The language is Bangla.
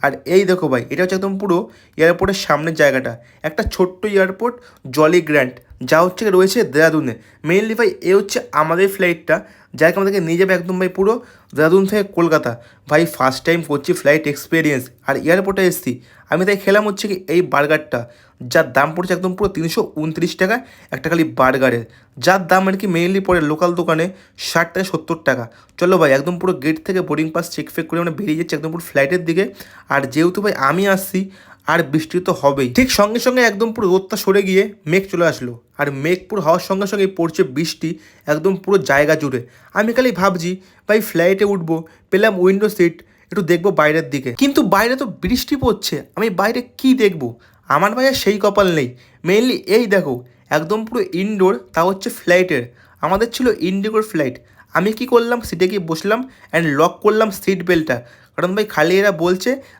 আর এই দেখো ভাই, এটা হচ্ছে একদম পুরো এয়ারপোর্টের সামনের জায়গাটা, একটা ছোট্ট এয়ারপোর্ট, জলি গ্র্যান্ড, যা হচ্ছে রয়েছে দেরাদুনে। মেইনলি ভাই এ হচ্ছে আমাদের ফ্লাইটটা, যাকে আমাদেরকে নিয়ে যাবে একদম ভাই পুরো দেরাদুন থেকে কলকাতা। ভাই ফার্স্ট টাইম করছি ফ্লাইট এক্সপিরিয়েন্স, আর এয়ারপোর্টে এসেছি। আমি তাই খেলাম হচ্ছে কি এই বার্গারটা, যার দাম পড়ছে একদম পুরো 329 টাকা একটা খালি বার্গারের, যার দাম আর কি মেইনলি পড়ে লোকাল দোকানে 60 থেকে 70 টাকা। চলো ভাই একদম পুরো গেট থেকে বোর্ডিং পাস চেক ফেক করে আমরা বেরিয়ে যাচ্ছি একদম পুরো ফ্লাইটের দিকে। আর যেহেতু ভাই আমি আসছি, আর বৃষ্টি তো হবেই, ঠিক সঙ্গে সঙ্গে একদম পুরো রোদটা সরে গিয়ে মেঘ চলে আসলো, আর মেঘ পুরো হওয়ার সঙ্গে সঙ্গে পড়ছে বৃষ্টি একদম পুরো জায়গা জুড়ে। আমি খালি ভাবছি ভাই ফ্লাইটে উঠবো, পেলাম উইন্ডো সিট, একটু দেখবো বাইরের দিকে, কিন্তু বাইরে তো বৃষ্টি পড়ছে, আমি বাইরে কি দেখবো? আমার ভাই আর সেই কপাল নেই। মেইনলি এই দেখো, একদম পুরো ইনডোর, তা হচ্ছে ফ্লাইটের। আমাদের ছিল ইন্ডিগোর ফ্লাইট। আমি কি করলাম, সিটে গিয়ে বসলাম অ্যান্ড লক করলাম সিট বেল্টটা, কারণ ভাই খালি এরা বলছে